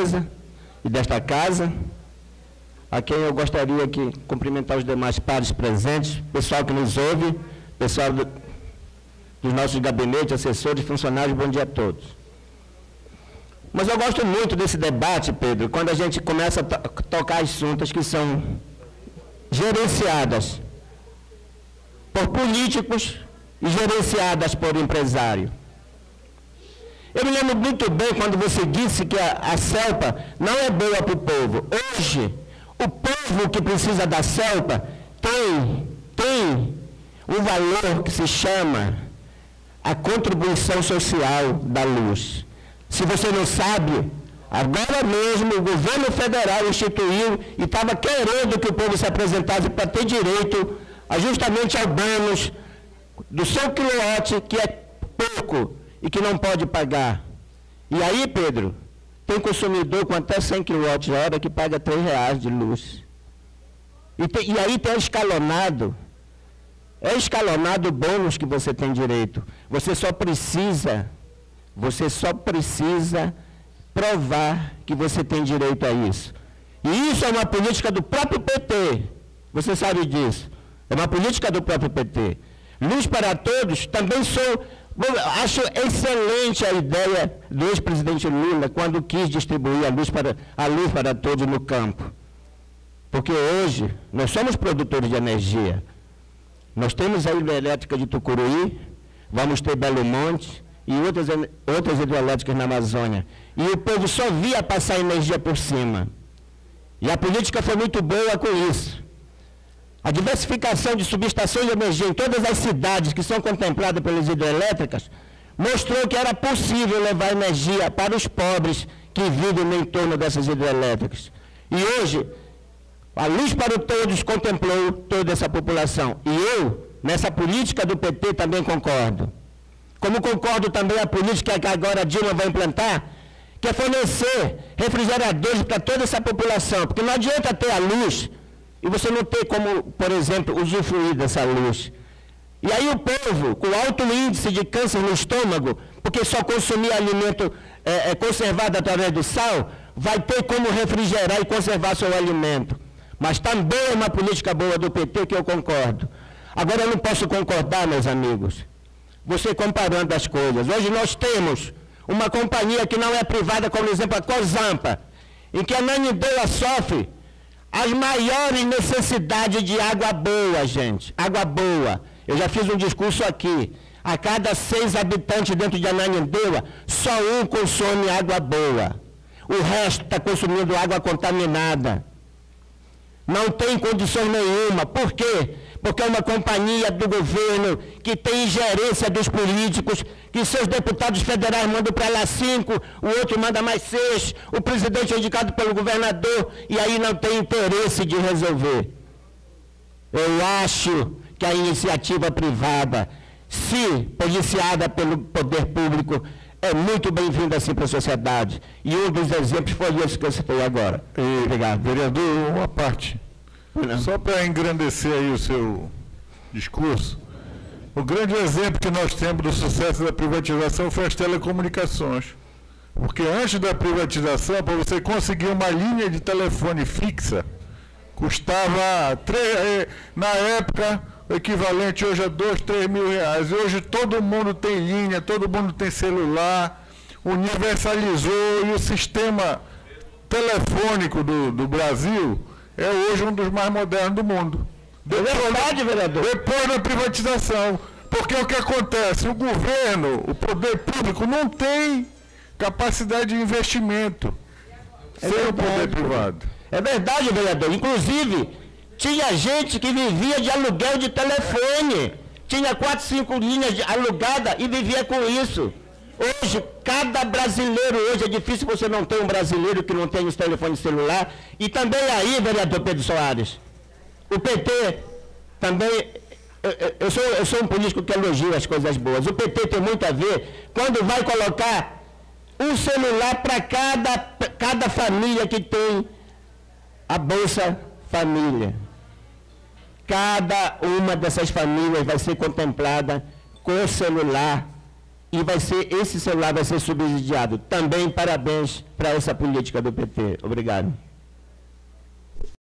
mesa e desta casa, a quem eu gostaria de cumprimentar os demais pares presentes, pessoal que nos ouve, pessoal dos nossos gabinetes, assessores, funcionários, bom dia a todos. Mas eu gosto muito desse debate, Pedro, quando a gente começa a tocar assuntos que são gerenciadas por políticos e gerenciadas por empresário. Eu me lembro muito bem quando você disse que a CELPA não é boa para o povo. Hoje, o povo que precisa da CELPA tem um valor que se chama a contribuição social da luz. Se você não sabe, agora mesmo o governo federal instituiu e estava querendo que o povo se apresentasse para ter direito justamente ao bônus do seu quilowatt, que é pouco e que não pode pagar. E aí, Pedro, tem consumidor com até 100 kWh que paga R$3 de luz. E aí tem escalonado o bônus que você tem direito. Você só precisa provar que você tem direito a isso. E isso é uma política do próprio PT. Você sabe disso. É uma política do próprio PT. Luz para todos, também acho excelente a ideia do ex-presidente Lula quando quis distribuir a luz para todos no campo. Porque hoje nós somos produtores de energia. Nós temos a hidrelétrica de Tucuruí, vamos ter Belo Monte e outras hidrelétricas na Amazônia. E o povo só via passar energia por cima. E a política foi muito boa com isso. A diversificação de subestações de energia em todas as cidades que são contempladas pelas hidrelétricas mostrou que era possível levar energia para os pobres que vivem no entorno dessas hidrelétricas. E hoje, a Luz para Todos contemplou toda essa população. E eu, nessa política do PT, também concordo. Como concordo também a política que agora a Dilma vai implantar, que é fornecer refrigeradores para toda essa população. Porque não adianta ter a luz e você não ter como, por exemplo, usufruir dessa luz. E aí o povo, com alto índice de câncer no estômago, porque só consumir alimento conservado através do sal, vai ter como refrigerar e conservar seu alimento. Mas também é uma política boa do PT que eu concordo. Agora eu não posso concordar, meus amigos, você comparando as coisas. Hoje nós temos uma companhia que não é privada, como exemplo a Cozampa, em que a Ananindeua sofre as maiores necessidades de água boa, gente. Água boa. Eu já fiz um discurso aqui. A cada 6 habitantes dentro de Ananindeua, só um consome água boa. O resto está consumindo água contaminada. Não tem condições nenhuma. Por quê? Porque é uma companhia do governo que tem ingerência dos políticos, que seus deputados federais mandam para lá 5, o outro manda mais 6, o presidente é indicado pelo governador, e aí não tem interesse de resolver. Eu acho que a iniciativa privada, se policiada pelo poder público, é muito bem-vinda assim para a sociedade. E um dos exemplos foi esse que eu citei agora. Obrigado. Vereador, uma parte. Só para engrandecer aí o seu discurso, o grande exemplo que nós temos do sucesso da privatização foi as telecomunicações. Porque antes da privatização, para você conseguir uma linha de telefone fixa, custava, na época, o equivalente hoje a 2, 3 mil reais. Hoje todo mundo tem linha, todo mundo tem celular, universalizou, e o sistema telefônico do Brasil é hoje um dos mais modernos do mundo. Depois da privatização. Porque o que acontece? O governo, o poder público, não tem capacidade de investimento. Sem o poder privado. É verdade, vereador. Inclusive, tinha gente que vivia de aluguel de telefone. Tinha 4, 5 linhas alugadas e vivia com isso. Hoje, cada brasileiro, hoje é difícil você não ter um brasileiro que não tenha esse telefone celular. E também aí, vereador Pedro Soares, o PT também, eu sou um político que elogia as coisas boas. O PT tem muito a ver quando vai colocar um celular para cada família que tem a Bolsa Família. Cada uma dessas famílias vai ser contemplada com o celular e esse celular vai ser subsidiado. Também parabéns para essa política do PT. Obrigado.